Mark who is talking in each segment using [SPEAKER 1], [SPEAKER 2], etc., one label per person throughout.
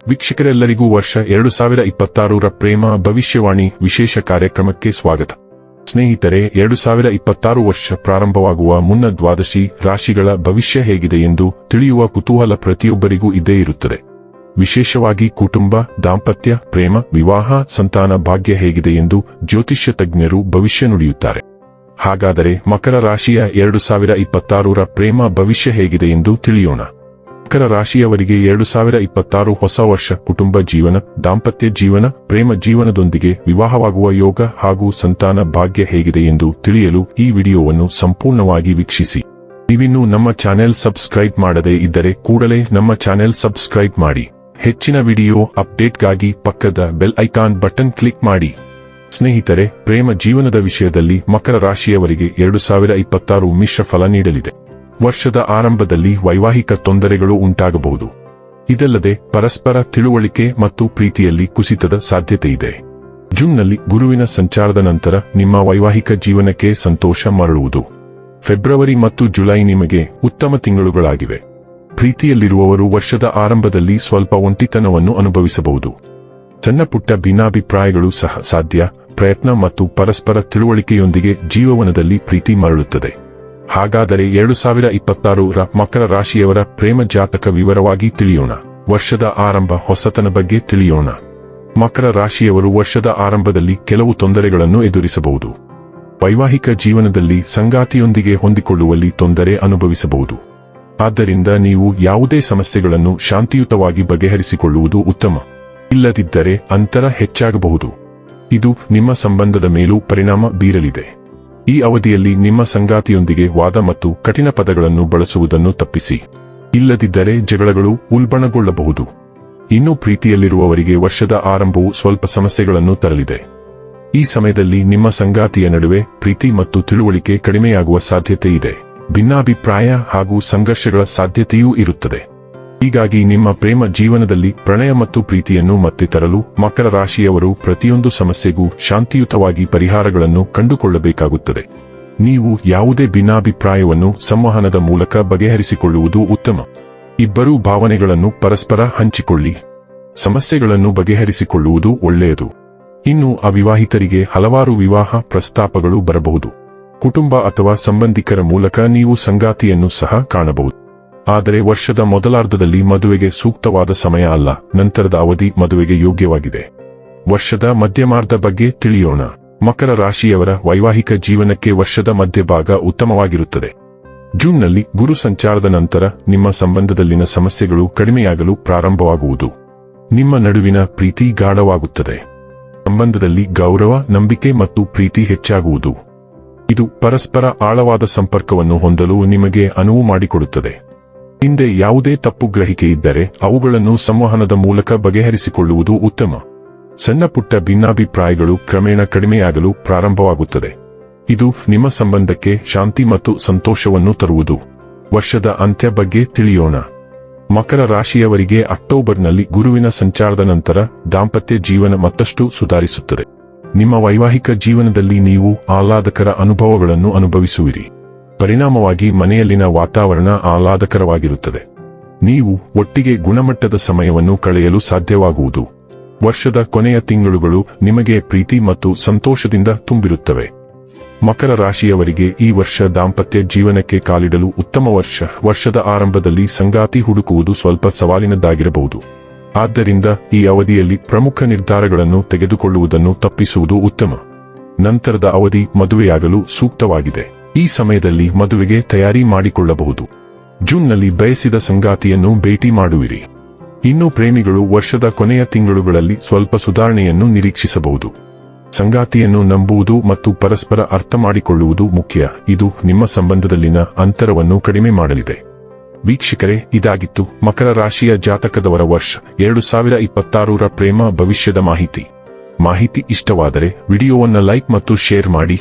[SPEAKER 1] ವೀಕ್ಷಕರೆಲ್ಲರಿಗೂ ವರ್ಷ 2026ರ ಪ್ರೇಮ ಭವಿಷ್ಯವಾಣಿ ವಿಶೇಷ ಕಾರ್ಯಕ್ರಮಕ್ಕೆ ಸ್ವಾಗತ. ಸ್ನೇಹಿತರೆ, 2026 ವರ್ಷ ಪ್ರಾರಂಭವಾಗುವ ಮುನ್ನ ದ್ವಾದಶಿ ರಾಶಿಗಳ ಭವಿಷ್ಯ ಹೇಗಿದೆ ಎಂದು ತಿಳಿಯುವ ಕುತೂಹಲ ಪ್ರತಿಯೊಬ್ಬರಿಗೂ ಇದ್ದೇ ಇರುತ್ತದೆ. ವಿಶೇಷವಾಗಿ ಕುಟುಂಬ, ದಾಂಪತ್ಯ, ಪ್ರೇಮ, ವಿವಾಹ, ಸಂತಾನ ಭಾಗ್ಯ ಹೇಗಿದೆ ಎಂದು ಜ್ಯೋತಿಷ್ಯ ತಜ್ಞರು ಭವಿಷ್ಯ ನುಡಿಯುತ್ತಾರೆ. ಹಾಗಾದರೆ ಮಕರ ರಾಶಿಯ 2026ರ ಪ್ರೇಮ ಭವಿಷ್ಯ ಹೇಗಿದೆ ಎಂದು ತಿಳಿಯೋಣ. ಮಕರ ರಾಶಿಯವರಿಗೆ 2026 ಹೊಸ ವರ್ಷ ಕುಟುಂಬ ಜೀವನ, ದಾಂಪತ್ಯ ಜೀವನ, ಪ್ರೇಮ ಜೀವನದೊಂದಿಗೆ ವಿವಾಹವಾಗುವ ಯೋಗ ಹಾಗೂ ಸಂತಾನ ಭಾಗ್ಯ ಹೇಗಿದೆ ಎಂದು ತಿಳಿಯಲು ಈ ವಿಡಿಯೋವನ್ನು ಸಂಪೂರ್ಣವಾಗಿ ವೀಕ್ಷಿಸಿ. ನೀವಿನ್ನೂ ನಮ್ಮ ಚಾನೆಲ್ ಸಬ್ಸ್ಕ್ರೈಬ್ ಮಾಡದೇ ಇದ್ದರೆ ಕೂಡಲೇ ನಮ್ಮ ಚಾನೆಲ್ ಸಬ್ಸ್ಕ್ರೈಬ್ ಮಾಡಿ. ಹೆಚ್ಚಿನ ವಿಡಿಯೋ ಅಪ್ಡೇಟ್ಗಾಗಿ ಪಕ್ಕದ ಬೆಲ್ ಐಕಾನ್ ಬಟನ್ ಕ್ಲಿಕ್ ಮಾಡಿ. ಸ್ನೇಹಿತರೆ, ಪ್ರೇಮ ಜೀವನದ ವಿಷಯದಲ್ಲಿ ಮಕರ ರಾಶಿಯವರಿಗೆ 2026 ಮಿಶ್ರ ಫಲ ನೀಡಲಿದೆ. ವರ್ಷದ ಆರಂಭದಲ್ಲಿ ವೈವಾಹಿಕ ತೊಂದರೆಗಳು ಉಂಟಾಗಬಹುದು. ಇದಲ್ಲದೆ ಪರಸ್ಪರ ತಿಳುವಳಿಕೆ ಮತ್ತು ಪ್ರೀತಿಯಲ್ಲಿ ಕುಸಿತದ ಸಾಧ್ಯತೆಯಿದೆ. ಜೂನ್ನಲ್ಲಿ ಗುರುವಿನ ಸಂಚಾರದ ನಂತರ ನಿಮ್ಮ ವೈವಾಹಿಕ ಜೀವನಕ್ಕೆ ಸಂತೋಷ ಮರಳುವುದು. ಫೆಬ್ರವರಿ ಮತ್ತು ಜುಲೈ ನಿಮಗೆ ಉತ್ತಮ ತಿಂಗಳುಗಳಾಗಿವೆ. ಪ್ರೀತಿಯಲ್ಲಿರುವವರು ವರ್ಷದ ಆರಂಭದಲ್ಲಿ ಸ್ವಲ್ಪ ಒಂಟಿತನವನ್ನು ಅನುಭವಿಸಬಹುದು. ಸಣ್ಣ ಪುಟ್ಟ ಭಿನ್ನಾಭಿಪ್ರಾಯಗಳು ಸಹ ಸಾಧ್ಯ. ಪ್ರಯತ್ನ ಮತ್ತು ಪರಸ್ಪರ ತಿಳುವಳಿಕೆಯೊಂದಿಗೆ ಜೀವನದಲ್ಲಿ ಪ್ರೀತಿ ಮರಳುತ್ತದೆ. ಹಾಗಾದರೆ 2026ರ ಮಕರ ರಾಶಿಯವರ ಪ್ರೇಮ ಜಾತಕ ವಿವರವಾಗಿ ತಿಳಿಯೋಣ. ವರ್ಷದ ಆರಂಭ, ಹೊಸತನ ಬಗ್ಗೆ ತಿಳಿಯೋಣ. ಮಕರ ರಾಶಿಯವರು ವರ್ಷದ ಆರಂಭದಲ್ಲಿ ಕೆಲವು ತೊಂದರೆಗಳನ್ನು ಎದುರಿಸಬಹುದು. ವೈವಾಹಿಕ ಜೀವನದಲ್ಲಿ ಸಂಗಾತಿಯೊಂದಿಗೆ ಹೊಂದಿಕೊಳ್ಳುವಲ್ಲಿ ತೊಂದರೆ ಅನುಭವಿಸಬಹುದು. ಆದ್ದರಿಂದ ನೀವು ಯಾವುದೇ ಸಮಸ್ಯೆಗಳನ್ನು ಶಾಂತಿಯುತವಾಗಿ ಬಗೆಹರಿಸಿಕೊಳ್ಳುವುದು ಉತ್ತಮ. ಇಲ್ಲದಿದ್ದರೆ ಅಂತರ ಹೆಚ್ಚಾಗಬಹುದು. ಇದು ನಿಮ್ಮ ಸಂಬಂಧದ ಮೇಲೂ ಪರಿಣಾಮ ಬೀರಲಿದೆ. ಈ ಅವಧಿಯಲ್ಲಿ ನಿಮ್ಮ ಸಂಗಾತಿಯೊಂದಿಗೆ ವಾದ ಮತ್ತು ಕಠಿಣ ಪದಗಳನ್ನು ಬಳಸುವುದನ್ನು ತಪ್ಪಿಸಿ. ಇಲ್ಲದಿದ್ದರೆ ಜಗಳಗಳು ಉಲ್ಬಣಗೊಳ್ಳಬಹುದು. ಇನ್ನು ಪ್ರೀತಿಯಲ್ಲಿರುವವರಿಗೆ ವರ್ಷದ ಆರಂಭವು ಸ್ವಲ್ಪ ಸಮಸ್ಯೆಗಳನ್ನು ತರಲಿದೆ. ಈ ಸಮಯದಲ್ಲಿ ನಿಮ್ಮ ಸಂಗಾತಿಯ ನಡುವೆ ಪ್ರೀತಿ ಮತ್ತು ತಿಳುವಳಿಕೆ ಕಡಿಮೆಯಾಗುವ ಸಾಧ್ಯತೆ ಇದೆ. ಭಿನ್ನಾಭಿಪ್ರಾಯ ಹಾಗೂ ಸಂಘರ್ಷಗಳ ಸಾಧ್ಯತೆಯೂ ಇರುತ್ತದೆ. ಹೀಗಾಗಿ ನಿಮ್ಮ ಪ್ರೇಮ ಜೀವನದಲ್ಲಿ ಪ್ರಣಯ ಮತ್ತು ಪ್ರೀತಿಯನ್ನು ಮತ್ತೆ ತರಲು ಮಕರ ರಾಶಿಯವರು ಪ್ರತಿಯೊಂದು ಸಮಸ್ಯೆಗೂ ಶಾಂತಿಯುತವಾಗಿ ಪರಿಹಾರಗಳನ್ನು ಕಂಡುಕೊಳ್ಳಬೇಕಾಗುತ್ತದೆ. ನೀವು ಯಾವುದೇ ಭಿನ್ನಾಭಿಪ್ರಾಯವನ್ನು ಸಂವಹನದ ಮೂಲಕ ಬಗೆಹರಿಸಿಕೊಳ್ಳುವುದು ಉತ್ತಮ. ಇಬ್ಬರೂ ಭಾವನೆಗಳನ್ನು ಪರಸ್ಪರ ಹಂಚಿಕೊಳ್ಳಿ. ಸಮಸ್ಯೆಗಳನ್ನು ಬಗೆಹರಿಸಿಕೊಳ್ಳುವುದು ಒಳ್ಳೆಯದು. ಇನ್ನು ಅವಿವಾಹಿತರಿಗೆ ಹಲವಾರು ವಿವಾಹ ಪ್ರಸ್ತಾಪಗಳು ಬರಬಹುದು. ಕುಟುಂಬ ಅಥವಾ ಸಂಬಂಧಿಕರ ಮೂಲಕ ನೀವು ಸಂಗಾತಿಯನ್ನು ಸಹ ಕಾಣಬಹುದು. ಆದರೆ ವರ್ಷದ ಮೊದಲಾರ್ಧದಲ್ಲಿ ಮದುವೆಗೆ ಸೂಕ್ತವಾದ ಸಮಯ ಅಲ್ಲ. ನಂತರದ ಅವಧಿ ಮದುವೆಗೆ ಯೋಗ್ಯವಾಗಿದೆ. ವರ್ಷದ ಮಧ್ಯಮಾರ್ಧ ಬಗ್ಗೆ ತಿಳಿಯೋಣ. ಮಕರ ರಾಶಿಯವರ ವೈವಾಹಿಕ ಜೀವನಕ್ಕೆ ವರ್ಷದ ಮಧ್ಯಭಾಗ ಉತ್ತಮವಾಗಿರುತ್ತದೆ. ಜೂನ್ನಲ್ಲಿ ಗುರು ಸಂಚಾರದ ನಂತರ ನಿಮ್ಮ ಸಂಬಂಧದಲ್ಲಿನ ಸಮಸ್ಯೆಗಳು ಕಡಿಮೆಯಾಗಲು ಪ್ರಾರಂಭವಾಗುವುದು. ನಿಮ್ಮ ನಡುವಿನ ಪ್ರೀತಿ ಗಾಢವಾಗುತ್ತದೆ. ಸಂಬಂಧದಲ್ಲಿ ಗೌರವ, ನಂಬಿಕೆ ಮತ್ತು ಪ್ರೀತಿ ಹೆಚ್ಚಾಗುವುದು. ಇದು ಪರಸ್ಪರ ಆಳವಾದ ಸಂಪರ್ಕವನ್ನು ಹೊಂದಲು ನಿಮಗೆ ಅನುವು ಮಾಡಿಕೊಡುತ್ತದೆ. ಹಿಂದೆ ಯಾವುದೇ ತಪ್ಪು ಗ್ರಹಿಕೆ ಇದ್ದರೆ ಅವುಗಳನ್ನು ಸಂವಹನದ ಮೂಲಕ ಬಗೆಹರಿಸಿಕೊಳ್ಳುವುದು ಉತ್ತಮ. ಸಣ್ಣ ಪುಟ್ಟ ಭಿನ್ನಾಭಿಪ್ರಾಯಗಳು ಕ್ರಮೇಣ ಕಡಿಮೆಯಾಗಲು ಪ್ರಾರಂಭವಾಗುತ್ತದೆ. ಇದು ನಿಮ್ಮ ಸಂಬಂಧಕ್ಕೆ ಶಾಂತಿ ಮತ್ತು ಸಂತೋಷವನ್ನು ತರುವುದು. ವರ್ಷದ ಅಂತ್ಯ ಬಗ್ಗೆ ತಿಳಿಯೋಣ. ಮಕರ ರಾಶಿಯವರಿಗೆ ಅಕ್ಟೋಬರ್ನಲ್ಲಿ ಗುರುವಿನ ಸಂಚಾರದ ನಂತರ ದಾಂಪತ್ಯ ಜೀವನ ಮತ್ತಷ್ಟು ಸುಧಾರಿಸುತ್ತದೆ. ನಿಮ್ಮ ವೈವಾಹಿಕ ಜೀವನದಲ್ಲಿ ನೀವು ಆಹ್ಲಾದಕರ ಅನುಭವಗಳನ್ನು ಅನುಭವಿಸುವಿರಿ. ಪರಿಣಾಮವಾಗಿ ಮನೆಯಲ್ಲಿನ ವಾತಾವರಣ ಆಹ್ಲಾದಕರವಾಗಿರುತ್ತದೆ. ನೀವು ಒಟ್ಟಿಗೆ ಗುಣಮಟ್ಟದ ಸಮಯವನ್ನು ಕಳೆಯಲು ಸಾಧ್ಯವಾಗುವುದು. ವರ್ಷದ ಕೊನೆಯ ತಿಂಗಳುಗಳು ನಿಮಗೆ ಪ್ರೀತಿ ಮತ್ತು ಸಂತೋಷದಿಂದ ತುಂಬಿರುತ್ತವೆ. ಮಕರ ರಾಶಿಯವರಿಗೆ ಈ ವರ್ಷ ದಾಂಪತ್ಯ ಜೀವನಕ್ಕೆ ಕಾಲಿಡಲು ಉತ್ತಮ ವರ್ಷ. ವರ್ಷದ ಆರಂಭದಲ್ಲಿ ಸಂಗಾತಿ ಹುಡುಕುವುದು ಸ್ವಲ್ಪ ಸವಾಲಿನದ್ದಾಗಿರಬಹುದು. ಆದ್ದರಿಂದ ಈ ಅವಧಿಯಲ್ಲಿ ಪ್ರಮುಖ ನಿರ್ಧಾರಗಳನ್ನು ತೆಗೆದುಕೊಳ್ಳುವುದನ್ನು ತಪ್ಪಿಸುವುದು ಉತ್ತಮ. ನಂತರದ ಅವಧಿ ಮದುವೆಯಾಗಲು ಸೂಕ್ತವಾಗಿದೆ. ಈ ಸಮಯದಲ್ಲಿ ಮದುವೆಗೆ ತಯಾರಿ ಮಾಡಿಕೊಳ್ಳಬಹುದು. ಜೂನ್ನಲ್ಲಿ ಬಯಸಿದ ಸಂಗಾತಿಯನ್ನು ಭೇಟಿ ಮಾಡುವಿರಿ. ಇನ್ನು ಪ್ರೇಮಿಗಳು ವರ್ಷದ ಕೊನೆಯ ತಿಂಗಳುಗಳಲ್ಲಿ ಸ್ವಲ್ಪ ಸುಧಾರಣೆಯನ್ನು ನಿರೀಕ್ಷಿಸಬಹುದು. ಸಂಗಾತಿಯನ್ನು ನಂಬುವುದು ಮತ್ತು ಪರಸ್ಪರ ಅರ್ಥ ಮಾಡಿಕೊಳ್ಳುವುದು ಮುಖ್ಯ. ಇದು ನಿಮ್ಮ ಸಂಬಂಧದಲ್ಲಿನ ಅಂತರವನ್ನು ಕಡಿಮೆ ಮಾಡಲಿದೆ. ವೀಕ್ಷಕರೇ, ಇದಾಗಿತ್ತು ಮಕರ ರಾಶಿಯ ಜಾತಕದವರ ವರ್ಷ 2026ರ ಪ್ರೇಮ ಭವಿಷ್ಯದ ಮಾಹಿತಿ ಇಷ್ಟವಾದರೆ ವಿಡಿಯೋವನ್ನು ಲೈಕ್ ಮತ್ತು ಶೇರ್ ಮಾಡಿ.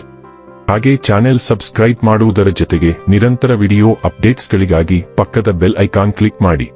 [SPEAKER 1] ಹಾಗೆ ಚಾನೆಲ್ ಸಬ್ಸ್ಕ್ರೈಬ್ ಮಾಡುವುದರ ಜೊತೆಗೆ ನಿರಂತರ ವಿಡಿಯೋ ಅಪ್ಡೇಟ್ಸ್ಗಳಿಗಾಗಿ ಪಕ್ಕದ ಬೆಲ್ ಐಕಾನ್ ಕ್ಲಿಕ್ ಮಾಡಿ.